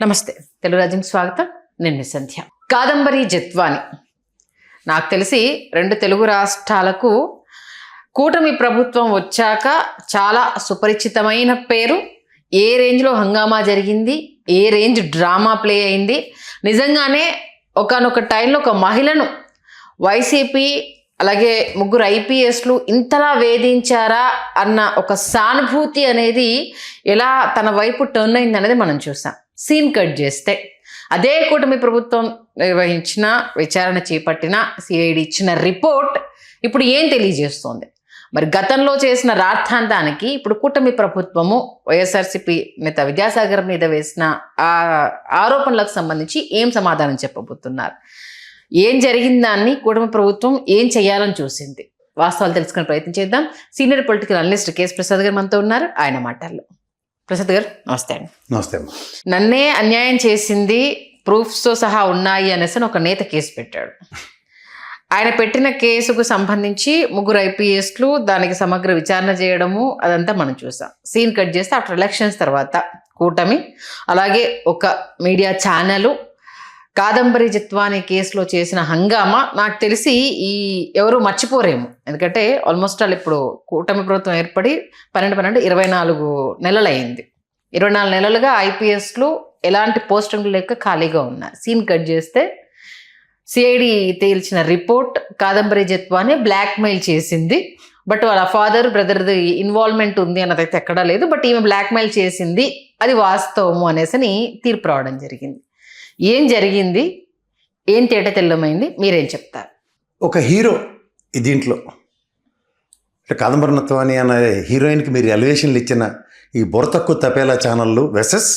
నమస్తే, తెలుగు రాజ్యంకి స్వాగతం. నేను మీ సంధ్య. కాదంబరి జత్వాని నాకు తెలిసి 2 తెలుగు రాష్ట్రాలకు కూటమి ప్రభుత్వం వచ్చాక చాలా సుపరిచితమైన పేరు. ఏ రేంజ్లో హంగామా జరిగింది, ఏ రేంజ్ డ్రామా ప్లే అయింది. నిజంగానే ఒకానొక టైంలో ఒక మహిళను వైసీపీ అలాగే 3 ఐపీఎస్లు ఇంతలా వేధించారా అన్న ఒక సానుభూతి అనేది ఎలా తన వైపు టర్న్ అయింది అనేది మనం చూసాం. సీన్ కట్ చేస్తే అదే కూటమి ప్రభుత్వం నిర్వహించిన విచారణ చేపట్టిన సిఐడి ఇచ్చిన రిపోర్ట్ ఇప్పుడు ఏం తెలియజేస్తోంది? మరి గతంలో చేసిన రార్థాంతానికి ఇప్పుడు కూటమి ప్రభుత్వము వైఎస్ఆర్సీపీ నేత విద్యాసాగర్ మీద వేసిన ఆరోపణలకు సంబంధించి ఏం సమాధానం చెప్పబోతున్నారు? ఏం జరిగిందాన్ని కూటమి ప్రభుత్వం ఏం చేయాలని చూసింది? వాస్తవాలు తెలుసుకునే ప్రయత్నం చేద్దాం. Senior political analyst KS Prasad గారు మనతో ఉన్నారు. ఆయన మాటల్లో. ప్రసాద్ గారు నమస్తే అండి. నమస్తే. నన్నే అన్యాయం చేసింది, ప్రూఫ్స్తో సహా ఉన్నాయి అనేసి ఒక నేత కేసు పెట్టాడు. ఆయన పెట్టిన కేసుకు సంబంధించి 3 ఐపీఎస్లు దానికి సమగ్ర విచారణ చేయడము అదంతా మనం చూసాం. సీన్ కట్ చేస్తే ఆఫ్టర్ ఎలక్షన్స్ తర్వాత కూటమి అలాగే ఒక మీడియా ఛానల్ కాదంబరి జత్వాని కేసులో చేసిన హంగామా నాకు తెలిసి ఎవరు మర్చిపోరేమో. ఎందుకంటే ఆల్మోస్ట్ ఆల్ ఇప్పుడు కూటమి ప్రభుత్వం ఏర్పడి 24 నెలలు అయింది. 24 నెలలుగా ఐపీఎస్లు ఎలాంటి పోస్టింగ్లు లేక ఖాళీగా ఉన్నారు. సీన్ కట్ చేస్తే సిఐడి తేల్చిన రిపోర్ట్ కాదంబరి జత్వాని బ్లాక్మెయిల్ చేసింది. బట్ వాళ్ళ ఫాదర్ బ్రదర్ది ఇన్వాల్వ్మెంట్ ఉంది అన్నదైతే ఎక్కడా లేదు. బట్ ఈమె బ్లాక్మెయిల్ చేసింది, అది వాస్తవము అనేసి తీర్పు రావడం జరిగింది. ఏం జరిగింది, ఏం తేట తెల్లమైంది, మీరేం చెప్తారు? ఒక హీరో దీంట్లో కాదంబరి జత్వాని అనే హీరోయిన్కి మీరు ఎలివేషన్లు ఇచ్చిన ఈ బుర్రతక్కువ తపేలా ఛానళ్ళు వెసెస్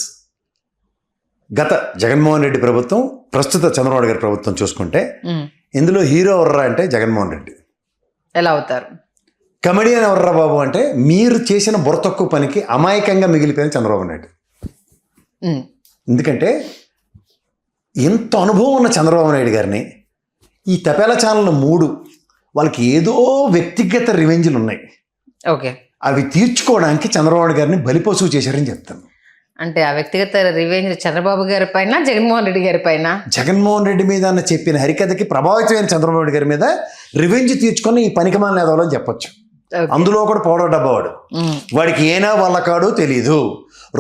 గత జగన్మోహన్ రెడ్డి ప్రభుత్వం, ప్రస్తుత చంద్రబాబు గారి ప్రభుత్వం చూసుకుంటే ఇందులో హీరో ఎవర్రా అంటే జగన్మోహన్ రెడ్డి. ఎలా అవుతారు? కమెడియన్ ఎవర్రా బాబు అంటే మీరు చేసిన బుర్రతక్కువ పనికి అమాయకంగా మిగిలిపోయిన చంద్రబాబు నాయుడు. ఎందుకంటే ఎంత అనుభవం ఉన్న చంద్రబాబు నాయుడు గారిని ఈ తపేలా ఛానల్ 3 వాళ్ళకి ఏదో వ్యక్తిగత రివెంజ్లు ఉన్నాయి. ఓకే, అవి తీర్చుకోవడానికి చంద్రబాబు గారిని బలిపశువు చేశారని చెప్తాను. అంటే ఆ వ్యక్తిగత రివెంజ్ చంద్రబాబు గారి పైన, జగన్మోహన్ రెడ్డి గారి పైన? జగన్మోహన్ రెడ్డి మీద అన్న చెప్పిన హరికథకి ప్రభావితమైన చంద్రబాబు నాయుడు గారి మీద రివెంజ్ తీర్చుకొని ఈ పనికిమాలిన ఎదవాలని చెప్పొచ్చు. అందులో కూడా పౌడర్ డబ్బా వాడికి ఏనా వాళ్ళ కాడు తెలీదు.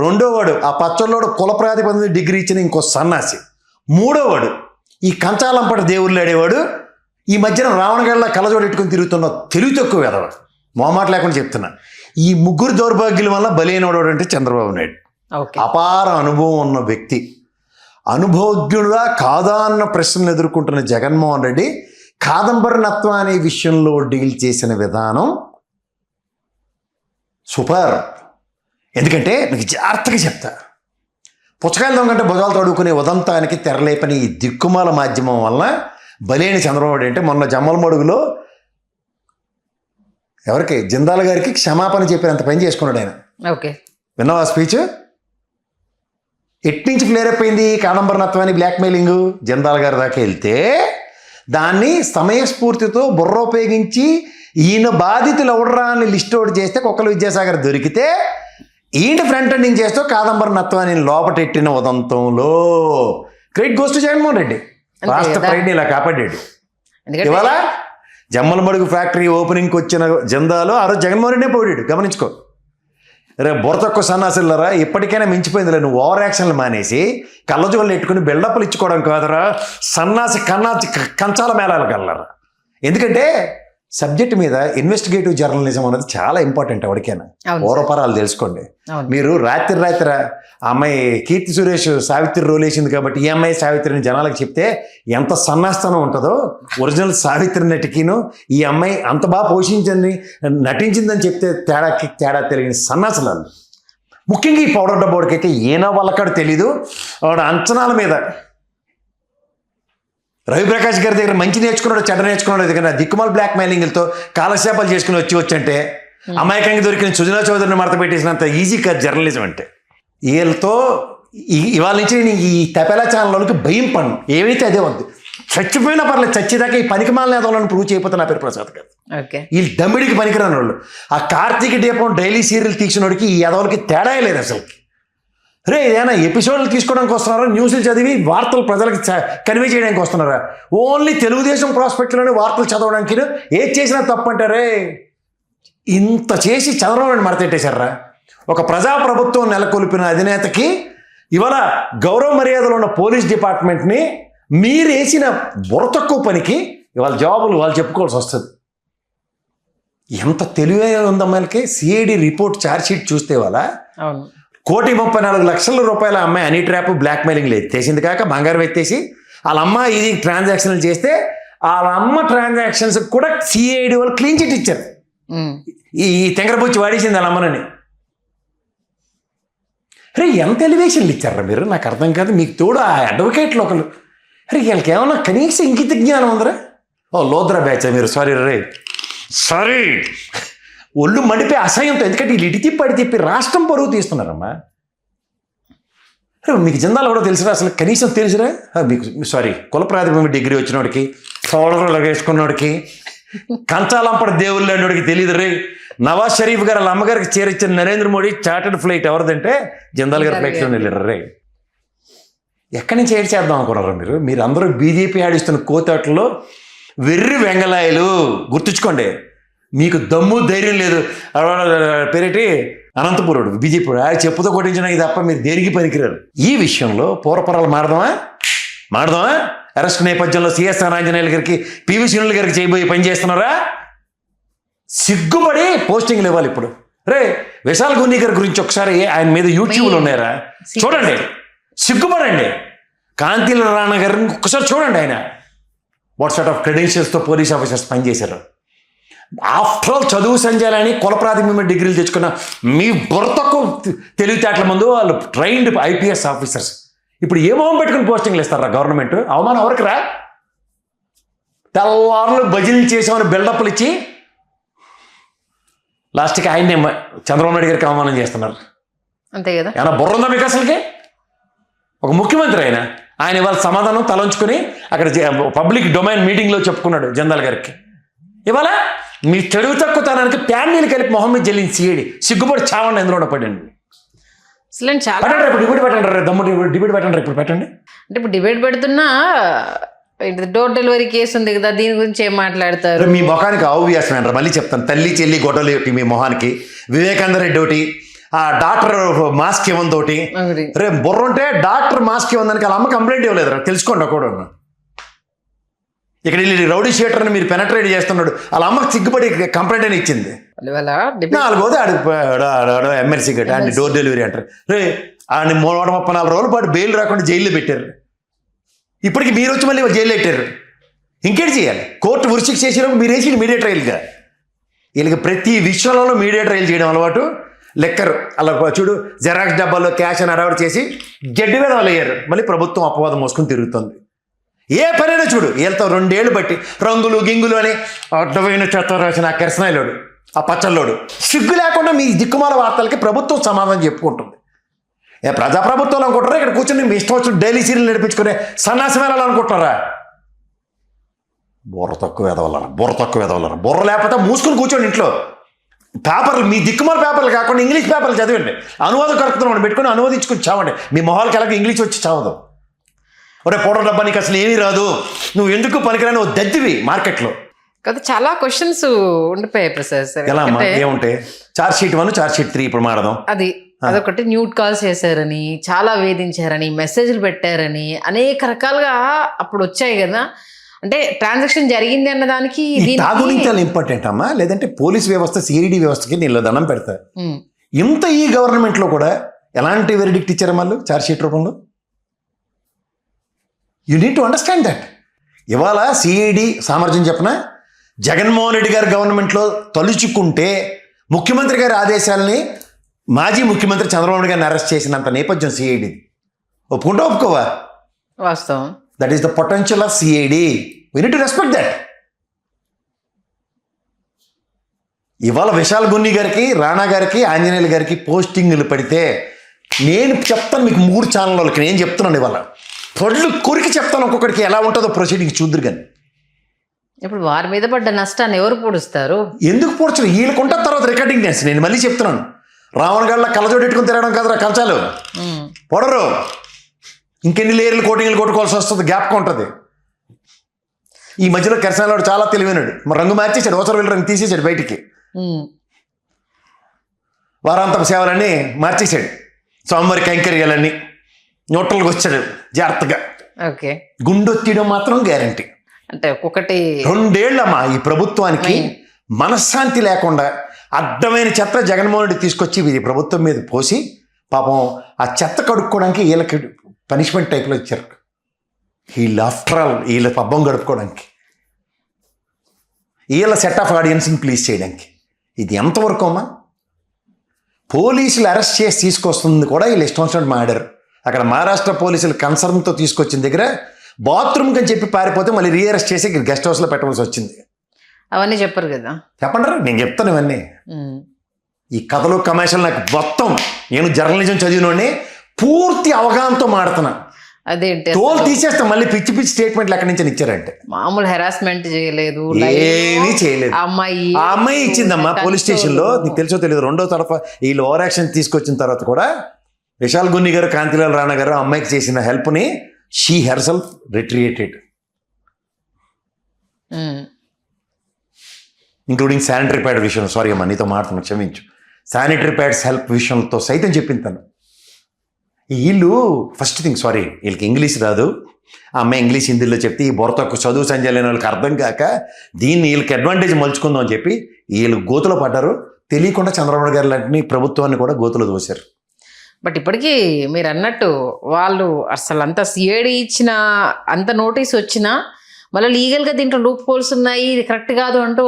2వ వాడు ఆ పచ్చళ్ళోడు కుల ప్రాతిపదిక డిగ్రీ ఇచ్చిన ఇంకో సన్నాసి. 3వ వాడు ఈ కంచాలంపట దేవుళ్ళు ఆడేవాడు. ఈ మధ్యన రావణగళ్ళ కళ్ళజోడెట్టుకుని తిరుగుతున్న తెలివి తక్కువ ఎదవాడు. మొహమాట లేకుండా చెప్తున్నా. ఈ 3 దౌర్భాగ్యుల వల్ల బలైనవాడు అంటే చంద్రబాబు నాయుడు. అపార అనుభవం ఉన్న వ్యక్తి. అనుభవజ్ఞుడుగా కాదా అన్న ప్రశ్నలు ఎదుర్కొంటున్న జగన్మోహన్ రెడ్డి కాదంబరి జత్వాని అనే విషయంలో డీల్ చేసిన విధానం సూపర్. ఎందుకంటే మీకు జాగ్రత్తగా చెప్తా, పుచ్చకాయల దొంగంటే భుజాలు తడుకునే ఉదంతానికి తెరలేపని ఈ దిక్కుమాల మాధ్యమం వలన బలైన చంద్రబాబు అంటే మొన్న జమ్మలమడుగులో ఎవరికి జిందాల్ గారికి క్షమాపణ చెప్పినంత పని చేసుకున్నాడు ఆయన. ఓకే, విన్నావా స్పీచ్? ఎట్నుంచి క్లియర్ అయిపోయింది కాదంబరి జత్వాని బ్లాక్మెయిలింగ్? జిందాల్ గారి దాకా వెళ్తే దాన్ని సమయస్ఫూర్తితో బుర్ర ఉపయోగించి ఈయన బాధితులు ఎవడరా అని లిస్ట్ అవుట్ చేస్తే కుక్కల విద్యాసాగర్ దొరికితే ఈయన ఫ్రంట్ ఎండింగ్ చేస్తూ కాదంబరి జత్వాని లోపటెట్టిన ఉదంతంలో credit goes to Jaganmohan Reddy. రాష్ట్ర ప్రైడ్ని ఇలా కాపాడాడు. ఇవాళ జమ్మలమడుగు ఫ్యాక్టరీ ఓపెనింగ్కి వచ్చిన జిందాలు ఆ రోజు జగన్మోహన్ రెడ్డి పోయాడు. గమనించుకో. రేపు బుర్రతక్కువ సన్నాసులరా, ఇప్పటికైనా మించిపోయిందిలే. నువ్వు ఓవర్ యాక్షన్లు మానేసి కళ్ళజోళ్ళు ఎట్టుకుని బిల్డప్లు ఇచ్చుకోవడం కాదురా, సన్నాసి కంచాల మేళాలకు వెళ్ళరా. ఎందుకంటే సబ్జెక్ట్ మీద ఇన్వెస్టిగేటివ్ జర్నలిజం అనేది చాలా ఇంపార్టెంట్. ఎవరికైనా ఓరపరాలు తెలుసుకోండి. మీరు రాత్రి ఆ అమ్మాయి కీర్తి సురేష్ సావిత్రి రోల్ వేసింది కాబట్టి ఈ అమ్మాయి సావిత్రిని జనాలకు చెప్తే ఎంత సన్నాస్తనం ఉంటుందో, ఒరిజినల్ సావిత్రి నటికిను ఈ అమ్మాయి అంత బాగా నటించిందని చెప్తే తేడా తెలియని సన్నాసులు. ముఖ్యంగా ఈ పౌడర్ డబ్బోడికైతే ఏనా వాళ్ళకాడు తెలీదు. వాడు అంచనాల మీద రవిప్రకాష్ గారి దగ్గర మంచి నేర్చుకున్నాడు, చెడ్డ నేర్చుకున్నాడు. దగ్గర దిక్కుమాల బ్లాక్ మెయిలింగ్లతో కాలక్షేపాలు చేసుకుని వచ్చంటే అమాయకంగా దొరికిన సుజనా చౌదరిని మడత పెట్టేసినంత ఈజీ కాదు జర్నలిజం అంటే. వీళ్ళతో ఇవాళ నుంచి నేను ఈ తపేలా ఛానల్లోకి భయం పన్ను ఏవైతే అదే వద్దు. చచ్చిపోయినా పర్లేదు, చచ్చేదాకా ఈ పనికిమాలిన ఎదవాళ్ళని ప్రూవ్ చేయకపోతే నా పేరు ప్రసాద్ గారు. వీళ్ళు దమ్మిడికి పనికిరాని వాళ్ళు. ఆ కార్తీక దీపం డైలీ సీరియల్ తీసిన వాడికి ఈ ఎదవలకి తేడా లేదు అసలుకి. రే ఏదైనా ఎపిసోడ్లు తీసుకోవడానికి వస్తున్నారా, న్యూస్లు చదివి వార్తలు ప్రజలకు కన్వే చేయడానికి వస్తున్నారా? ఓన్లీ తెలుగుదేశం ప్రాస్పెక్ట్లోనే వార్తలు చదవడానికి ఏది చేసినా తప్పంటారే. ఇంత చేసి చంద్రబాబు మరతెట్టేశారా? ఒక ప్రజాప్రభుత్వం నెలకొల్పిన అధినేతకి ఇవాళ గౌరవ మర్యాదలు ఉన్న పోలీస్ డిపార్ట్మెంట్ని మీరు వేసిన బుర్ర తక్కువ పనికి ఇవాళ జాబులు వాళ్ళు చెప్పుకోవాల్సి వస్తుంది. ఎంత తెలివే ఉందమ్మాయిలకి. సిఐడి రిపోర్ట్ ఛార్జ్షీట్ చూస్తే వాళ్ళ అవును 1,34,00,000 రూపాయల అమ్మాయి హనీ ట్రాప్ బ్లాక్ మెయిలింగ్లు ఎత్తేసింది కాక బంగారం ఎత్తేసి వాళ్ళ అమ్మ ఇది ట్రాన్సాక్షన్లు చేస్తే వాళ్ళ అమ్మ ట్రాన్సాక్షన్స్ కూడా సిఐడి వాళ్ళు క్లీన్ చిట్ ఇచ్చారు. ఈ తెంగరపుచ్చి వాడేసింది వాళ్ళ అమ్మనని. అరే ఎంత ఎలివేషన్లు ఇచ్చారా మీరు, నాకు అర్థం కాదు. మీకు తోడు ఆ అడ్వకేట్లు ఒకరు, అరే వీళ్ళకి ఏమన్నా కనీసం ఇంకిత జ్ఞానం ఉందరా? ఓ లోద్రా బ్యాచ్ మీరు, సారీ రే సారీ. ఒళ్ళు మండిపోయి అసహ్యంతో, ఎందుకంటే వీళ్ళు ఇటు తిప్పి అడి తిప్పి రాష్ట్రం పరువు తీస్తున్నారమ్మా. మీకు జిందాలు కూడా తెలుసురా, అసలు కనీసం తెలుసురా మీకు? సారీ, కుల ప్రాతిపదిక డిగ్రీ వచ్చినోడికి, సోడలు వేసుకున్నోడికి, కంచాలంపడ దేవుళ్ళు అనేవాడికి తెలియదు రే. నవాజ్ షరీఫ్ గారు వాళ్ళ అమ్మగారికి చేరిచ్చిన నరేంద్ర మోడీ చార్టెడ్ ఫ్లైట్ ఎవరిదంటే జిందాల్ గారి ఫ్లైట్లో వెళ్ళారు రే. ఎక్కడి నుంచి ఏడ్ చేద్దాం అనుకున్నారా మీరు? మీరు అందరూ బీజేపీ ఆడిస్తున్న కోతాట్లో వెర్రి వెంగళాయలు. గుర్తుంచుకోండి, మీకు దమ్ము ధైర్యం లేదు. పేరేటి అనంతపురుడు బీజేపీ చెప్పుతో కొట్టించిన ఇది తప్ప మీరు దేనికి పనికిరారు. ఈ విషయంలో పూర్వపరాలు మాడదామా? అరెస్ట్ నేపథ్యంలో సిఎస్ఆర్ ఆంజనేయుల గారికి, పివి శ్రీనుల గారికి చేయబోయి పని చేస్తున్నారా? సిగ్గుపడి పోస్టింగ్లు ఇవ్వాలి ఇప్పుడు. రే విశాల్ గున్ని గారి గురించి ఒకసారి ఆయన మీద యూట్యూబ్లో ఉన్నారా చూడండి, సిగ్గుపడండి. కాంతిల రాణా గారిని ఒక్కసారి చూడండి, ఆయన వాట్ సార్ట్ ఆఫ్ క్రెడెన్షియల్స్తో పోలీస్ ఆఫీసర్స్ పనిచేశారు. ఆఫ్టర్ ఆల్ చదువు సంజాలని కుల ప్రాథమిక డిగ్రీలు తెచ్చుకున్న మీ బుర్రతకు తెలివితేటల ముందు వాళ్ళు ట్రైన్డ్ ఐపీఎస్ ఆఫీసర్స్ ఇప్పుడు ఏ మొహం పెట్టుకుని పోస్టింగ్లు ఇస్తారా గవర్నమెంట్? అవమానం ఎవరికి రా? తెల్లవారులు భజనలు చేసామని బిల్డప్లు ఇచ్చి లాస్ట్కి ఆయన్నే చంద్రబాబు నాయుడు గారికి అవమానం చేస్తున్నారు. అంతే కదా. ఏమన్నా బుర్ర ఉందా మీకు అసలుకి? ఒక ముఖ్యమంత్రి ఆయన ఇవాళ సమాధానం తలంచుకొని అక్కడ పబ్లిక్ డొమైన్ మీటింగ్లో చెప్పుకున్నాడు జందాల్ గారికి. ఇవాళ మీ చెడుగు తక్కువతనానికి ప్యాన్ నీళ్ళు కలిపి మొహం మీద జల్లింది సిఐడి. సిగ్గుపడి చావండి, ఎందులో పడండి. అసలు చాలా ఇప్పుడు డిబేట్ పెట్టండి, దమ్ము డిబేట్ పెట్టండి, ఇప్పుడు పెట్టండి. అంటే ఇప్పుడు డిబేట్ పెడుతున్నా డోర్ డెలివరీ కేసు ఉంది కదా, దీని గురించి ఏం మాట్లాడతారు? మీ మొహానికి ఆవ్యాసం అంటారు. మళ్ళీ చెప్తాను, తల్లి చెల్లి గొడవలు ఒకటి మీ మొహానికి, వివేకానంద రెడ్డి ఒకటి, ఆ డాక్టర్ మాస్క్ ఇవ్వంతోటి. రే బుర్ర ఉంటే డాక్టర్ మాస్క్ ఇవ్వడానికి వాళ్ళ అమ్మ కంప్లైంట్ ఇవ్వలేదు, తెలుసుకోండి. కూడా ఇక్కడ వెళ్ళి రౌడీ షీటర్ని మీరు పెనట్రేట్ చేస్తున్నాడు, వాళ్ళ అమ్మకి సిగ్గుపడి కంప్లైంట్ అని ఇచ్చింది. నాలుగోది ఆడు ఎమ్మెల్సీ గట్టి ఆయన డోర్ డెలివరీ అంటారు. రే ఆయన 134 రోజుల పాటు బెయిల్ రాకుండా జైల్లో పెట్టారు. ఇప్పటికి మీరు వచ్చి మళ్ళీ జైలు పెట్టారు. ఇంకేం చేయాలి? కోర్టు ఉరిశిక్ష చేసినప్పుడు మీరు వేసి మీడియా ట్రయల్గా. వీళ్ళకి ప్రతి విషయంలో మీడియా ట్రయల్ చేయడం అలవాటు. లెక్కరు అలా చూడు, జెరాక్స్ డబ్బాలో క్యాష్ అని అడవాడు చేసి గడ్డి మీద వాళ్ళు అయ్యారు. మళ్ళీ ప్రభుత్వం అపవాదం మోసుకొని తిరుగుతుంది. ఏ పనైనా చూడు, వీళ్ళతో 2 ఏళ్ళు బట్టి రంగులు గింగులు అని అడ్డమైన చెత్త రాసిన ఆ కెరసనాయిలోడు, ఆ పచ్చల్లోడు, సిగ్గు లేకుండా మీ దిక్కుమాల వార్తలకి ప్రభుత్వం సమాధానం చెప్పుకుంటుంది. ప్రజాప్రభుత్వాలు అనుకుంటారా? ఇక్కడ కూర్చొని మీ ఇష్టం వచ్చిన డైలీ సీరియల్ నడిపించుకునే సన్నాసి మేళాలు అనుకుంటారా? బుర్ర తక్కువ ఎదవలరా. బుర్ర లేకపోతే మూసుకుని కూర్చోండి ఇంట్లో. పేపర్లు మీ దిక్కుమాల పేపర్లు కాకుండా ఇంగ్లీష్ పేపర్లు చదివండి. అనువాదం కలుపుతున్నాం పెట్టుకుని అనువదించుకుని చావండి. మీ మొహాలకి ఎలాగో ఇంగ్లీష్ వచ్చి చావదు. ఒరే పౌడర్ డబ్బా నీకు అసలు ఏమీ రాదు, నువ్వు ఎందుకు పనికిరాని ఓ దద్దివి మార్కెట్లో కదా. చాలా క్వశ్చన్స్ ఉండిపోయాయి ప్రసాద్ సార్. ఎలా ఏముంటాయి? ఛార్జ్షీట్ 1, ఛార్జ్షీట్ 3 ఇప్పుడు మాడదాం. అదొకటి న్యూడ్ కాల్స్ చేశారని, చాలా వేధించారని, మెసేజ్లు పెట్టారని, అనేక రకాలుగా అప్పుడు వచ్చాయి కదా. అంటే ట్రాన్సాక్షన్ జరిగింది అన్నదానికి తాగునించాలి ఇంపార్టెంట్ అమ్మా. లేదంటే పోలీస్ వ్యవస్థ సిఐడి వ్యవస్థకి నీళ్ళు దండం పెడతా. ఇంత ఈ గవర్నమెంట్లో కూడా ఎలాంటి వెరిడిక్ట్ ఇచ్చారు వాళ్ళు ఛార్జ్షీట్ రూపంలో? You need to understand that. ఇవాళ సిఐడి సామర్థ్యం చెప్పిన జగన్మోహన్ రెడ్డి గారి గవర్నమెంట్లో తలుచుకుంటే ముఖ్యమంత్రి గారి ఆదేశాలని మాజీ ముఖ్యమంత్రి చంద్రబాబు నాయుడు గారిని అరెస్ట్ చేసినంత నేపథ్యం సిఐడి. ఒప్పుకోవా? వాస్తవం. That is the potential of CID. We need to respect that. ఇవాళ విశాల్ గున్ని గారికి, రాణా గారికి, ఆంజనేయులు గారికి పోస్టింగ్లు పడితే నేను చెప్తాను మీకు 3 ఛానల్ వాళ్ళకి నేను చెప్తున్నాను. ఇవాళ పళ్ళు కొరికి చెప్తాను ఒక్కొక్కడికి ఎలా ఉంటుందో ప్రొసీడింగ్ చూద్దరు. కానీ ఇప్పుడు వారి మీద పడ్డ నష్టాన్ని ఎవరు పూడుస్తారు? ఎందుకు పూడ్చరు? వీళ్ళకుంటారు తర్వాత రికార్డింగ్ డ్యాన్స్. నేను మళ్ళీ చెప్తున్నాను, రావణ్ గాళ్ళ కళ్ళజోడు పెట్టుకుని తిరగడం కదరా కంచాలు. పొడరు, ఇంకెన్ని లేయర్లు కోటింగ్లు కొట్టుకోవాల్సి వస్తుంది, గ్యాప్ ఉంటుంది. ఈ మధ్యలో కెరసాలవాడు చాలా తెలివైనాడు, మరి రంగు మార్చేసాడు, అవసరం వెళ్ళి రంగు తీసేసాడు బయటికి, వారాంతపు సేవలన్నీ మార్చేసాడు, స్వామివారి కైంకర్యాలన్నీ న్యూట్రల్గా వచ్చాడు జాగ్రత్తగా. ఓకే, గుండొత్తియడం మాత్రం గ్యారంటీ. అంటే ఒక్కొక్కటి 2 ఏళ్ళమ్మా ఈ ప్రభుత్వానికి మనశ్శాంతి లేకుండా అడ్డమైన చెత్త జగన్మోహన్ రెడ్డి తీసుకొచ్చి వీరి ప్రభుత్వం మీద పోసి పాపం ఆ చెత్త కడుక్కోవడానికి వీళ్ళకి పనిష్మెంట్ టైప్లో ఇచ్చారు. వీళ్ళు ఆఫ్టర్ ఆల్ వీళ్ళ పబ్బం గడుపుకోవడానికి, వీళ్ళ సెట్ ఆఫ్ ఆడియన్స్ని ప్లీజ్ చేయడానికి. ఇది ఎంతవరకు అమ్మా? పోలీసులు అరెస్ట్ చేసి తీసుకొస్తుంది కూడా వీళ్ళు ఇష్టం వచ్చినట్టు మాడారు. అక్కడ మహారాష్ట్ర పోలీసులు కన్సర్న్తో తీసుకొచ్చిన దగ్గర బాత్రూమ్కి అని చెప్పి పారిపోతే మళ్ళీ రీఅరెస్ట్ చేసి గెస్ట్ హౌస్లో పెట్టవలసి వచ్చింది. అవన్నీ చెప్పరు కదా. చెప్పండి, నేను చెప్తాను ఇవన్నీ. ఈ కథలు కమర్షియల్ నాకు మొత్తం, నేను జర్నలిజం చదివినోడిని, పూర్తి అవగాహనతో మాడుతున్నా. అదేంటి తోలు తీసేస్తా, మళ్ళీ పిచ్చి పిచ్చి స్టేట్మెంట్లు ఎక్కడి నుంచి ఇచ్చారంటే. మామూలు హెరాస్మెంట్ చేయలేదు, ఏమీ చేయలేదు. ఆ అమ్మాయి ఇచ్చిందమ్మా పోలీస్ స్టేషన్లో, నీకు తెలుసో తెలియదు. 2వ తరఫా వీళ్ళు ఓవర్ యాక్షన్ తీసుకొచ్చిన తర్వాత కూడా విశాల్ గున్ని గారు, కాంతిలాల్ రాణా గారు ఆ అమ్మాయికి చేసిన హెల్ప్ని she herself retreated, including sanitary pad విషయంలో. సారీ అమ్మా, నీతో మాట్లాడుతున్నా, క్షమించు. శానిటరీ ప్యాడ్స్ హెల్ప్ విషయంతో సైతం చెప్పింది తను. వీళ్ళు ఫస్ట్ థింగ్, సారీ వీళ్ళకి ఇంగ్లీష్ రాదు, ఆ అమ్మాయి ఇంగ్లీష్ హిందీలో చెప్తే ఈ బొరతకు చదువు సంజయ్ లేని వాళ్ళకి అర్థం కాక దీన్ని వీళ్ళకి అడ్వాంటేజ్ మలుచుకుందాం అని చెప్పి వీళ్ళు గోతులో పడ్డారు. తెలియకుండా చంద్రబాబు గారు లాంటి ప్రభుత్వాన్ని కూడా గోతులో దోశారు. బట్ ఇప్పటికీ మీరు అన్నట్టు వాళ్ళు అసలు అంత సిఐడి ఇచ్చిన అంత నోటీస్ వచ్చినా మళ్ళీ లీగల్గా దీంట్లో లూప్ హోల్స్ ఉన్నాయి, ఇది కరెక్ట్ కాదు అంటూ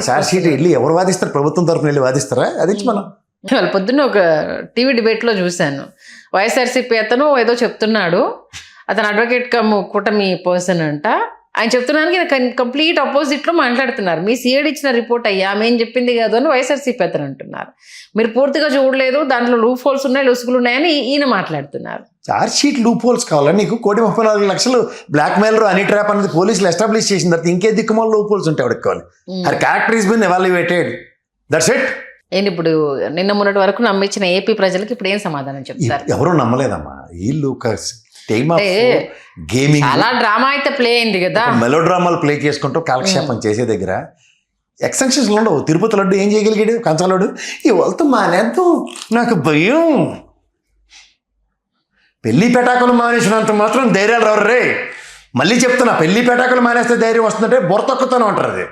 చార్జ్ షీట్ వెళ్ళి ఎవరు వాదిస్తారు? ప్రభుత్వం తరఫున వెళ్ళి వాదిస్తారా? అది మనం వాళ్ళు పొద్దున్న ఒక టీవీ డిబేట్లో చూశాను. వైఎస్ఆర్సీపీ అతను ఏదో చెప్తున్నాడు, అతను అడ్వకేట్ కమ్ కూటమి పర్సన్ అంట. ఆయన చెప్తున్నానికి కంప్లీట్ ఆపోజిట్లో మాట్లాడుతున్నారు. మీ సిఐడి ఇచ్చిన రిపోర్ట్ అయ్యా, మేము చెప్పింది కాదు అని వైఎస్ఆర్సీపీ అతను అంటున్నారు. మీరు పూర్తిగా చూడలేదు, దాంట్లో లూప్ హోల్స్ ఉన్నాయి, లొసుగులు ఉన్నాయని ఈయన మాట్లాడుతున్నారు. చార్జ్ షీట్ లూప్ హోల్స్ కావాలా నీకు? 1,34,00,000 బ్లాక్ మెయిల్ హనీ ట్రాప్ అనేది పోలీసులు ఎస్టాబ్లిష్ చేసిన తర్వాత ఇంకే దిక్కుమాల లూప్ హోల్స్ ఉంటాయి ఎవరికి కావాలి? Her character is been evaluated, that's it. ఏంటి ఇప్పుడు నిన్న మొన్నటి వరకు నమ్మించిన ఏపీ ప్రజలకు ఇప్పుడు ఏం సమాధానం చెప్తారు? ఎవరు నమ్మలేదమ్మా. వీళ్ళు గేమింగ్ చాలా డ్రామా అయితే ప్లే అయింది కదా, మెలో డ్రామాలు ప్లే చేసుకుంటూ కాలక్షేపం చేసే దగ్గర ఎక్స్టెన్షన్స్ ఉండవు. తిరుపతి లడ్డు ఏం చేయగలిగాడు? కంచాలడు ఇవాళతో మానేద్దాం, నాకు భయం. పెళ్లి పెటాకులు మానేసినంత మాత్రం ధైర్యాలు రావు రే. మళ్ళీ చెప్తున్నా, పెళ్లి పెటాకులు మానేస్తే ధైర్యం వస్తుందంటే బొరతొక్కుతాను అంటారు. అది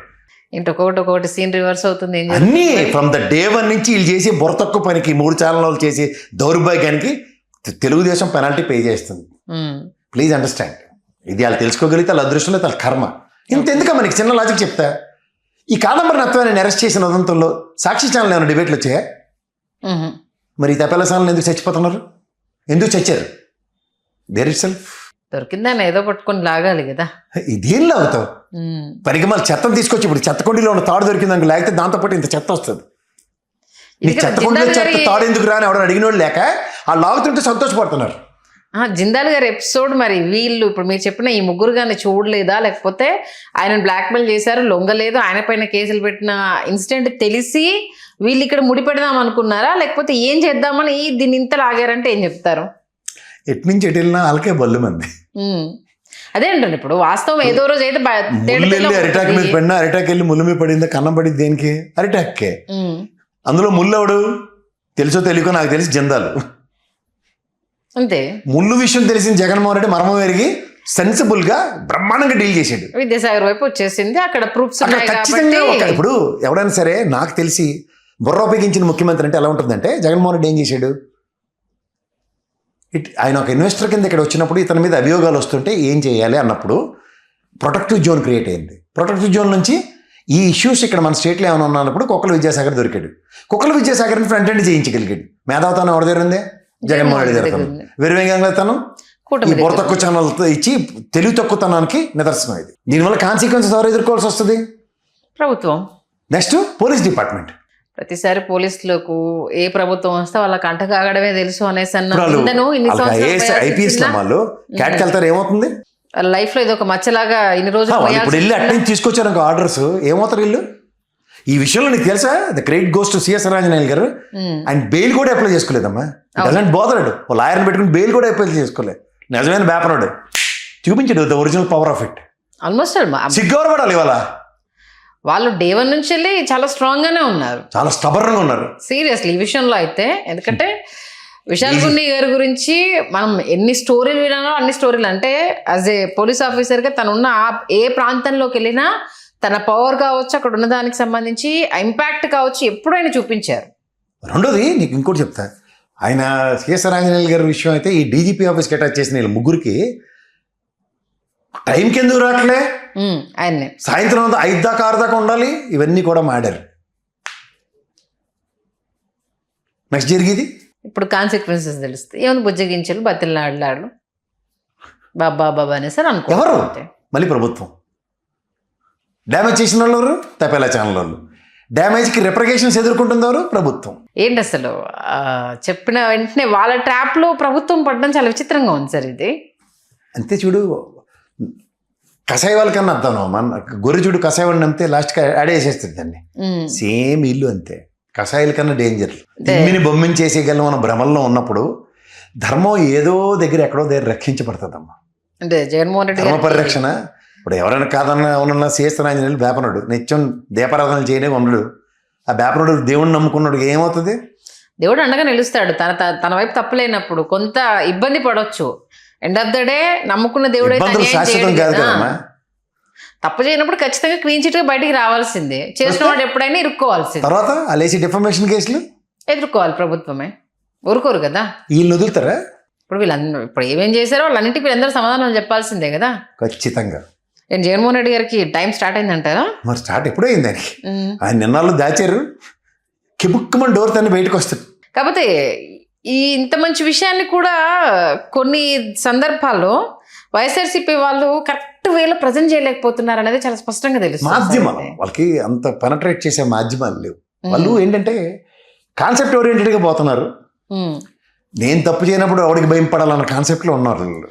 ఒక్కొక్కటి సీన్ రివర్స్ అవుతుంది. అన్నీ ఫ్రమ్ ద డే 1 నుంచి వీళ్ళు చేసి బొరతొక్కు పనికి 3 ఛానళ్ళు చేసి దౌర్భాగ్యానికి తెలుగుదేశం పెనాల్టీ పే చేస్తుంది. Please understand. ఇది వాళ్ళు తెలుసుకోగలిగితే వాళ్ళ అదృష్టంలో వాళ్ళ కర్మ. ఇంతెందుక మనకి చిన్న లాజిక్ చెప్తా. ఈ కాదంబరి నత్వాన్ని అరెస్ట్ చేసిన ఉదంతంలో సాక్షి ఛానల్ ఏమైనా డిబేట్లు వచ్చాయా? మరి ఈ తపెల ఛానల్ ఎందుకు చచ్చిపోతున్నారు? ఎందుకు చచ్చారు? దేర్ ఇట్ సెల్ఫ్ దొరికిందని ఏదో పట్టుకొని లాగాలి కదా. ఇదేం లాగుతావు? పనికి మళ్ళీ చెత్తను తీసుకొచ్చి ఇప్పుడు చెత్త కొండిలో ఉన్న తాడు దొరికిందానికి లేకపోతే దాంతోపాటు ఇంత చెత్త వస్తుంది. నీకు చెత్త కొండిలో చెత్త తాడు ఎందుకు రాని ఎవడని అడిగిన వాళ్ళు లేక ఆ లాగుతుంటే సంతోషపడుతున్నారు. జిందాల్ గారి ఎపిసోడ్ మరి వీళ్ళు ఇప్పుడు మీరు చెప్పిన ఈ ముగ్గురు కానీ చూడలేదా, లేకపోతే ఆయన బ్లాక్మెయిల్ చేశారు, లొంగలేదు, ఆయన పైన కేసులు పెట్టిన ఇన్సిడెంట్ తెలిసి వీళ్ళు ఇక్కడ ముడిపెడదాం అనుకున్నారా, లేకపోతే ఏం చేద్దామని దీన్ని ఇంత లాగారంటే ఏం చెప్తారు? ఎటు నుంచి ఎటు వెళ్ళినా వాళ్ళకే బల్లు మంది. అదే అంటారు. ఇప్పుడు వాస్తవం ఏదో రోజు అయితే అరిటాక్ మీద పడినా అరిటాక్ వెళ్ళి ముళ్ళు మీద పడిందా? కన్నం పడింది దేనికి? అరిటాక్కే. అందులో ముళ్ళు ఎవడు తెలుసో తెలియకో నాకు తెలిసి జిందాలు అంతే. ముళ్ళు విషయం తెలిసిన జగన్మోహన్ రెడ్డి మర్మం ఎరిగి సెన్సిబుల్ గా బ్రహ్మాండంగా డీల్ చేసాడు. విద్యాసాగర్ వైపు వచ్చేసింది, అక్కడ ప్రూఫ్స్ ఖచ్చితంగా. ఇప్పుడు ఎవడైనా సరే నాకు తెలిసి బుర్ర ఉపయోగించిన ముఖ్యమంత్రి అంటే ఎలా ఉంటుందంటే, జగన్మోహన్ రెడ్డి ఏం చేశాడు, ఆయన ఒక ఇన్వెస్టర్ కింద ఇక్కడ వచ్చినప్పుడు ఇతని మీద అభియోగాలు వస్తుంటే ఏం చేయాలి అన్నప్పుడు ప్రొటెక్టివ్ జోన్ క్రియేట్ అయింది. ప్రొటెక్టివ్ జోన్ నుంచి ఈ ఇష్యూస్ ఇక్కడ మన స్టేట్లో ఏమైనా ఉన్నప్పుడు కుక్కల విద్యాసాగర్ దొరికాడు. కుక్కల విద్యాసాగర్ని ఫ్రంట్ ఎండ్ చేయించగలిగాడు. మేధావతనం ఎవరి దగ్గర ఉంది? జగన్మోహన్ రెడ్డి దగ్గర. వెరివేగంగాతనం ఈ బుర్ర తక్కువ ఛానల్తో ఇచ్చి తెలివి తక్కువతనానికి నిదర్శనం ఇది. దీనివల్ల కాన్సిక్వెన్సెస్ ఎవరు ఎదుర్కోవాల్సి వస్తుంది? ప్రభుత్వం. Next police department. ప్రతిసారి పోలీసులకు ఏ ప్రభుత్వం వస్తే వాళ్ళకి అంట కాగడమే తెలుసు అనేసి ఐపీఎస్ వాళ్ళు క్యాట్కి వెళ్తారు, ఏమవుతుంది లైఫ్ లో ఇది ఒక మచ్చలాగా ఇన్ని రోజులు ఇప్పుడు వెళ్ళి అట్లా తీసుకొచ్చారు ఆర్డర్స్, ఏమవుతారు వీళ్ళు? ఈ విషయంలో నీకు తెలుసా the credit goes to CS Ramanjaneyulu గారు. ఆయన బెయిల్ కూడా అప్లై చేసుకోలేదమ్మా. డజంట్ బోదరాడు. ఓ లాయర్ని పెట్టుకుని బెయిల్ కూడా అప్లై చేసుకోలేదు. నిజమైన బేపరాడు చూపించాడు the original power of it. Almost సిగ్గవర్ పడాలి ఇవాళ. వాళ్ళు డే 1 నుంచి వెళ్ళి చాలా స్ట్రాంగ్ గానే ఉన్నారు, చాలా స్టబర్గా ఉన్నారు సీరియస్లీ ఈ విషయంలో అయితే. ఎందుకంటే విశాల్ గున్ని గారి గురించి మనం ఎన్ని స్టోరీలు వినాలో అన్ని స్టోరీలు, అంటే యాజ్ ఏ పోలీస్ ఆఫీసర్గా తనున్న ఏ ప్రాంతంలోకి వెళ్ళినా తన పవర్ కావచ్చు, అక్కడ ఉన్న దానికి సంబంధించి ఇంపాక్ట్ కావచ్చు, ఎప్పుడైనా చూపించారు. రెండోది నీకు ఇంకోటి చెప్తా. ఆయన సిఎస్ రాంజనేయులు గారి విషయం అయితే ఈ డీజీపీ ఆఫీస్కి అటాచ్ చేసిన వీళ్ళు ముగ్గురికి టైంకి ఎందుకు రావట్లే, ఆయన్ని సాయంత్రం 5 దాకా 6 దాకా ఉండాలి, ఇవన్నీ కూడా మాడారు. నెక్స్ట్ జరిగేది ఇప్పుడు కాన్సిక్వెన్సెస్ తెలుస్తాయి. ఏమైనా బుజ్జగించలు బతిలాడలాడు బాబా బాబా అనే సార్ అనుకో. ఎవరు మళ్ళీ ప్రభుత్వం డ్యామేజ్ చేసిన వాళ్ళు ఎవరు? తపేలా ఛానల్ వాళ్ళు. డ్యామేజ్కి రిప్రకేషన్స్ ఎదుర్కొంటుంది ఎవరు? ప్రభుత్వం. ఏంటి అసలు చెప్పిన వెంటనే వాళ్ళ ట్రాప్లో ప్రభుత్వం పడడం చాలా విచిత్రంగా ఉంది సార్ ఇది. అంతే చూడు, కషాయ వాళ్ళకన్నా అర్థం మన గొర్రె చూడు కషాయ వాడిని నమ్మితే లాస్ట్కి ఆడేసేస్తుంది దాన్ని. సేమ్ ఇల్లు అంతే, కషాయాల కన్నా డేంజర్. ఇమ్మిని బొమ్మిని చేసేయగలం మన భ్రమల్లో ఉన్నప్పుడు ధర్మం ఏదో దగ్గర ఎక్కడో దగ్గర రక్షించబడుతుందమ్మా. అంటే జగన్మోహన్ రెడ్డి ధర్మ పరిరక్షణ. ఇప్పుడు ఎవరైనా కాదన్నా ఉన్న సిఎస్ రాంజనేయులు బేపనుడు నిత్యం దీపారాధనలు చేయనే ఉండడు. ఆ బేపనుడు దేవుడిని నమ్ముకున్నాడు ఏమవుతుంది? దేవుడు అండగా నిలుస్తాడు. తన వైపు తప్పులేనప్పుడు కొంత ఇబ్బంది పడవచ్చు. ఎండ్ ఆఫ్ ద డే నమ్ముకున్న దేవుడు శాశ్వతం కాదు కదమ్మా. తప్పు చేయనప్పుడు ఖచ్చితంగా క్లీన్ చిట్ గా బయటికి రావాల్సిందే. చేసిన వాడు ఎప్పుడైనా ఇరుక్కోవాల్సిందే. తర్వాత అలేసి డిఫర్మేషన్ కేసులు ఎదుర్కోవాలి ప్రభుత్వమే, ఊరుకోరు కదా. వీళ్ళు వదులుతారా? ఇప్పుడు వీళ్ళందరూ ఇప్పుడు ఏమేం చేశారో వాళ్ళన్నింటికి వీళ్ళందరూ సమాధానం చెప్పాల్సిందే కదా. ఖచ్చితంగా. నేను జగన్మోహన్ రెడ్డి గారికి టైం స్టార్ట్ అయిందంటారా? మరి స్టార్ట్ ఎప్పుడో అయింది దానికి. ఆయన నిన్నాళ్ళు దాచారు, కిబుక్కుమని డోర్ తన్ని బయటకు వస్తుంది. కాకపోతే ఈ ఇంత మంచి విషయాన్ని కూడా కొన్ని సందర్భాల్లో వైఎస్ఆర్సీపీ వాళ్ళు కరెక్ట్ వేలో ప్రజెంట్ చేయలేకపోతున్నారు అనేది చాలా స్పష్టంగా తెలుస్తుంది. మాధ్యమాలు వాళ్ళకి అంత పెనట్రేట్ చేసే మాధ్యమాలు లేవు. వాళ్ళు ఏంటంటే కాన్సెప్ట్ ఓరియంటెడ్గా పోతున్నారు. నేను తప్పు చేయనప్పుడు ఎవడికి భయం పడాలన్న కాన్సెప్ట్లో ఉన్నారు వీళ్ళు.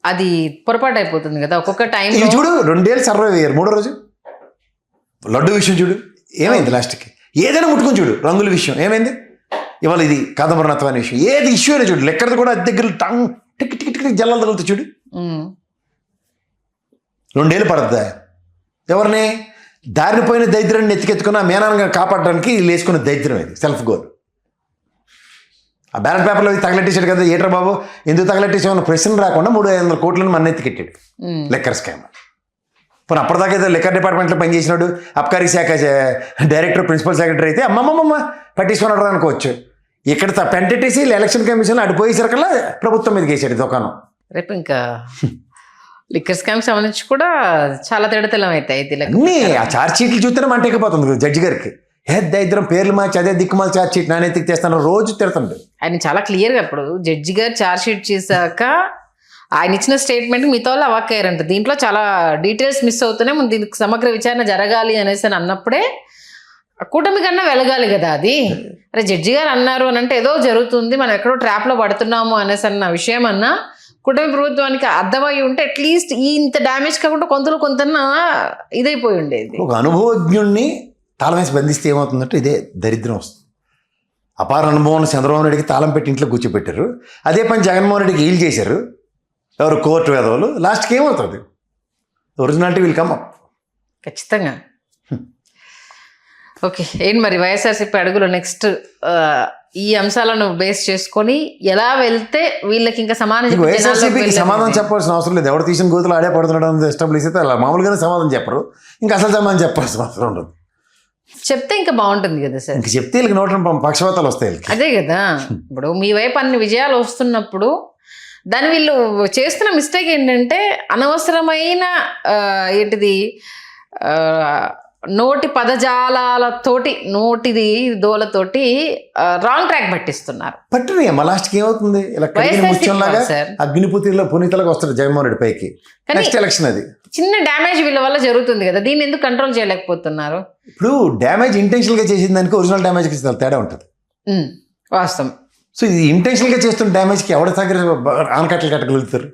అది పొరపాటు అయిపోతుంది కదా ఒక్కొక్క టైం. చూడు 2 ఏళ్ళు సర్వైవ్ అయ్యారు. 3వ రోజు లడ్డు విషయం చూడు ఏమైంది లాస్ట్కి. ఏదైనా ముట్టుకుని చూడు, రంగుల విషయం ఏమైంది. ఇవాళ ఇది కాదంబరనాథం అనే విషయం, ఏది ఇష్యూ అయినా చూడు, లెక్కది కూడా అది దగ్గర టంగ్ టిక్ టిక్ టిక్ జల్లాలు తగులుతూ చూడు. 2 ఏళ్ళు పడద్దా? ఎవరిని దారిని పోయిన దరిద్రాన్ని ఎత్తికెత్తుకున్న మేనాన్ని కాపాడడానికి లేసుకున్న దరిద్రం ఇది, సెల్ఫ్ గోల్. ఆ బ్యాలెట్ పేపర్లో తగలెట్టేసాడు కదా, ఏట్రా బాబు ఎందుకు తగలెట్టేసామన్న ప్రశ్న రాకుండా 300-500 కోట్లను మన ఎత్తికెట్టాడు లెక్కర్ స్కామ్. పోనీ అప్పటిదాకా ఏదో లెక్కర్ డిపార్ట్మెంట్లో పనిచేసినాడు, అబ్కారీ శాఖ డైరెక్టర్ ప్రిన్సిపల్ సెక్రటరీ అయితే అమ్మమ్మమ్మ పట్టించుకున్నాడు అనుకోవచ్చు. ఇక్కడ పెంటెట్టేసి ఎలక్షన్ కమిషన్ అడిపోయేసరికల్లా ప్రభుత్వం మీదకి వేసాడు దుకాణం. రేపు ఇంకా లిక్కర్ స్కామ్ సంబంధించి కూడా చాలా తేడతెల్లం అవుతాయి. అన్నీ ఆ ఛార్జ్ షీట్లు చూస్తేనే మంటెక్కిపోతుంది జడ్జి గారికి. దరిద్రం పేర్లు మార్చి అదే దిక్కుమాల ఛార్జ్ షీట్ నాణ్యతకి తెస్తాను రోజు తిడుతుండే. ఆయన చాలా క్లియర్గా ఇప్పుడు జడ్జి గారు ఛార్జ్ షీట్ చేశాక ఆయన ఇచ్చిన స్టేట్మెంట్ మిగతా వాళ్ళు అవాక్కయ్యారంట. దీంట్లో చాలా డీటెయిల్స్ మిస్ అవుతూనే ముందు దీనికి సమగ్ర విచారణ జరగాలి అనేసి అని అన్నప్పుడే కూటమి కన్నా వెలగాలి కదా అది. అరే జడ్జి గారు అన్నారు అని అంటే ఏదో జరుగుతుంది, మనం ఎక్కడో ట్రాప్లో పడుతున్నాము అనేసి అన్న విషయం అన్నా కూటమి ప్రభుత్వానికి అర్థమై ఉంటే అట్లీస్ట్ ఈ ఇంత డ్యామేజ్ కాకుండా కొంత ఇదైపోయి ఉండేది. ఒక అనుభవజ్ఞుణ్ణి తాళం వేసి బంధిస్తే ఏమవుతుందంటే ఇదే దరిద్రం వస్తుంది. అపార అనుభవం చంద్రబాబు నాయుడికి తాళం పెట్టి ఇంట్లో కూర్చోబెట్టారు. అదే పని జగన్మోహన్ రెడ్డికి ఈల్ చేశారు ఎవరు కోర్టు వేదవులు. లాస్ట్కి ఏమవుతుంది? ఒరిజినాలిటీ విల్ కమ్ అప్ ఖచ్చితంగా. ఓకే, ఏంటి మరి వైఎస్ఆర్సీపీ అడుగులు నెక్స్ట్ ఈ అంశాలను బేస్ చేసుకొని ఎలా వెళ్తే వీళ్ళకి ఇంకా వైఎస్ఆర్సీపీకి సమాధానం చెప్పాల్సిన అవసరం లేదు. ఎవరు తీసిన గోతులు ఆడే పడుతున్నాడు ఎస్టాబ్లిష్ అయితే అలా మామూలుగానే సమాధానం చెప్పరు. ఇంకా అసలు సమాధానం చెప్పాల్సిన అవసరం ఉండదు. చెప్తే ఇంకా బాగుంటుంది కదా సార్. ఇంక చెప్తే వీళ్ళకి నోట్ల పక్షపాతాలు వస్తాయి. అదే కదా, ఇప్పుడు మీ వైపు అన్ని విజయాలు వస్తున్నప్పుడు దాని వీళ్ళు చేస్తున్న మిస్టేక్ ఏంటంటే అనవసరమైన ఏంటిది నోటి పదజాలతోటి నోటిది దోలతోటి రాంగ్ ట్రాక్ పట్టిస్తున్నారు. పట్టిన మా లాస్ట్కి ఏమవుతుంది? ఇలా ముత్యంలాగా అగ్నిపుతిలో పునీతలాగా వస్తారు జగన్మోహన్ రెడ్డి పైకి. నెక్స్ట్ ఎలక్షన్ అది చిన్న డ్యామేజ్ వీళ్ళ వల్ల జరుగుతుంది కదా, దీన్ని ఎందుకు కంట్రోల్ చేయలేకపోతున్నారు? ఇప్పుడు డ్యామేజ్ ఇంటెన్షనల్గా చేసిన దానికి ఒరిజినల్ డ్యామేజ్కి తేడా ఉంటుంది. వాస్తవం. సో ఇది ఇంటెన్షనల్గా చేస్తున్న డ్యామేజ్కి ఎవరి దగ్గర ఆనకట్టలు కట్టగలుగుతారు?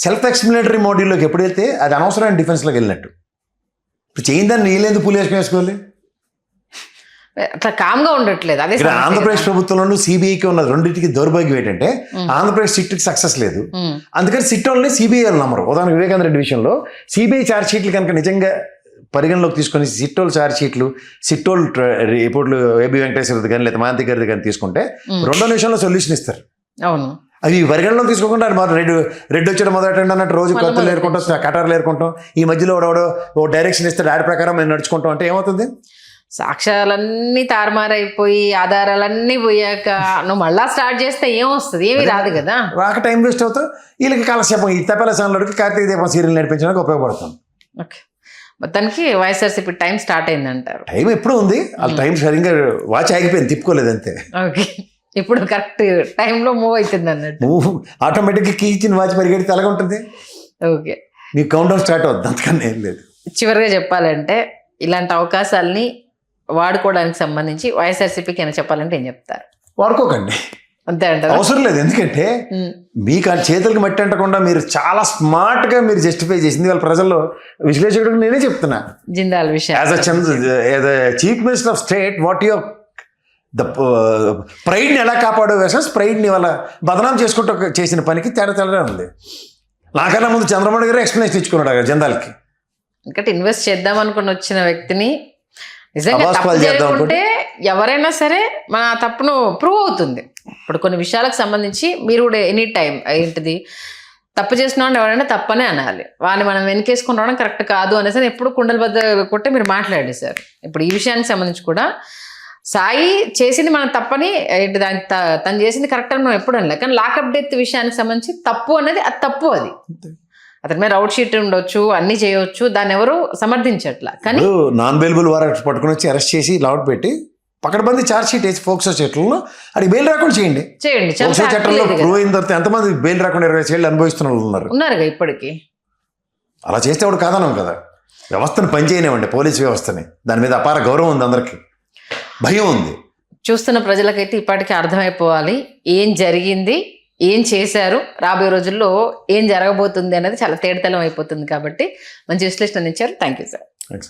సెల్ఫ్ ఎక్స్ప్లెనేటరీ మోడ్యూల్లోకి ఎప్పుడైతే అది అనవసరమైన డిఫెన్స్లోకి వెళ్ళినట్టు. ఇప్పుడు చేయని దాన్ని నీళ్ళెందుకు పూలు వేసుకోవాలి? అట్లా కామ్గా ఉండట్లేదు. అదే ఇక్కడ సమస్య ఆంధ్రప్రదేశ్ కదా. ప్రభుత్వంలోనూ సిబిఐకి ఉన్న రెండింటికి దౌర్భాగ్యం ఏంటంటే ఆంధ్రప్రదేశ్ సిట్కి సక్సెస్ లేదు. అందుకని సిట్ వాళ్ళని సిబిఐ వాళ్ళు నమ్మరు. ఉదాహరణకు వివేకానంద రెడ్డి విషయంలో సిబిఐ ఛార్జ్ షీట్లు కనుక నిజంగా పరిగణలోకి తీసుకొని సిట్టోల్ ఛార్జ్ షీట్లు సిట్టోల్ రిపోర్ట్లు ఏబి వెంకటేశ్వరది కానీ లేదా మాంతి గారిది కానీ తీసుకుంటే 2 నిమిషంలో సొల్యూషన్ ఇస్తారు. అవును, అవి పరిగణలో తీసుకోకుండా రెడ్ వచ్చాడు మొదటండి అన్నట్టు రోజు కత్తులు ఏరుకుంటాం, కటార్లు ఏరుకుంటాం. ఈ మధ్యలో ఓ డైరెక్షన్ ఇస్తే దాడి ప్రకారం మేము నడుచుకుంటాం అంటే ఏమవుతుంది? సాక్ష్యాలన్నీ తారుమారైపోయి ఆధారాలన్నీ పోయాక నువ్వు మళ్ళా స్టార్ట్ చేస్తే ఏమొస్తుంది? ఏమీ రాదు కదా. రాక టైం వేస్ట్ అవుతాం. వీళ్ళకి కాలక్షేపం ఈ తపెల ఛానల్కి కార్తీక దీపం సీరియల్ నడిపించడానికి ఉపయోగపడుతుంది. ఓకే, మొత్తానికి వైఎస్ఆర్సీపీ టైం స్టార్ట్ అయిందంటారు. టైం ఎప్పుడు ఉంది, వాళ్ళ టైం సరిగ్గా వాచ్ ఆగిపోయింది, తిప్పుకోలేదు అంతే. ఓకే, ఇప్పుడు కరెక్ట్ టైంలో మూవ్ అవుతుంది అన్నట్టు. నువ్వు ఆటోమేటిక్గా కీ ఇచ్చిన వాచ్ పరిగెడితే ఎలాగ ఉంటుంది? ఓకే, నీకు కౌంట్ డౌన్ స్టార్ట్ అవుతుంది, అంతకన్నా ఏం లేదు. చివరిగా చెప్పాలంటే ఇలాంటి అవకాశాలని వాడుకోవడానికి సంబంధించి వైఎస్ఆర్సీపీకి ఏమైనా చెప్పాలంటే ఏం చెప్తారు? వాడుకోకండి, అంతే అంటారు. అవసరం లేదు. ఎందుకంటే మీకు ఆ చేతులకు మట్టి అంటకుండా మీరు చాలా స్మార్ట్గా మీరు జస్టిఫై చేసింది వాళ్ళ ప్రజల్లో విశ్లేషకుడికి నేనే చెప్తున్నా. జిందాల్ విషయం as a chief minister of state what your ప్రైడ్ని ఎలా కాపాడో వేసస్ ప్రైడ్ని వాళ్ళ బదనాం చేసుకుంటూ చేసిన పనికి తేడా ఉంది. నాకన్నా ముందు చంద్రబాబు గారు ఎక్స్ప్లెనేషన్ ఇచ్చుకున్నాడు జందాల్కి. ఎందుకంటే ఇన్వెస్ట్ చేద్దాం అనుకుని వచ్చిన వ్యక్తిని నిజంగా అవాస్ తప్పు పాలు చేద్దాం చేయకుంటే ఎవరైనా సరే మన తప్పును ప్రూవ్ అవుతుంది. ఇప్పుడు కొన్ని విషయాలకు సంబంధించి మీరు కూడా ఎనీ టైం ఏంటిది తప్పు చేసిన ఎవరైనా తప్పనే అనాలి. వాళ్ళని మనం వెనకేసుకుని రావడం కరెక్ట్ కాదు అనేసి ఎప్పుడు కుండల బద్ద కొట్టే మీరు మాట్లాడేశారు. ఇప్పుడు ఈ విషయానికి సంబంధించి కూడా సాయి చేసింది మనం తప్పని ఏంటి దాని తను చేసింది కరెక్ట్ అని మనం ఎప్పుడు అనలే. కానీ లాకప్ డెత్ విషయానికి సంబంధించి తప్పు అనేది అది తప్పు. అది అతని మీద అవుట్ షీట్ ఉండొచ్చు, అన్ని చేయొచ్చు, దాన్ని ఎవరు సమర్థించట్లా. కానీ నాన్ బెయిలబుల్ వారెంట్ పట్టుకుని వచ్చి అరెస్ట్ చేసి లాట్ పెట్టి పక్కడబంది ఛార్జ్ షీట్ వేసి ఫోక్సో చట్టంలో అది బెయిల్ రాకుండా చేయండి. ఫోక్సో చట్టంలో ప్రూవ్ అయిన తర్వాత ఎంతమంది బెయిల్ రాకుండా 20 ఏళ్ళు అనుభవిస్తున్న వాళ్ళు ఉన్నారుగా ఇప్పటికీ. అలా చేస్తే వాడు కాదనం కదా. వ్యవస్థను పనిచేయనివ్వండి, పోలీస్ వ్యవస్థని. దాని మీద అపార గౌరవం ఉంది, అందరికీ భయం ఉంది. చూస్తున్న ప్రజలకైతే ఇప్పటికీ అర్థమైపోవాలి ఏం జరిగింది, ఏం చేశారు, రాబోయే రోజుల్లో ఏం జరగబోతుంది అనేది చాలా తేటతెల్లం అయిపోతుంది. కాబట్టి మంచి విశ్లేషణ ఇచ్చారు. Thank you sir.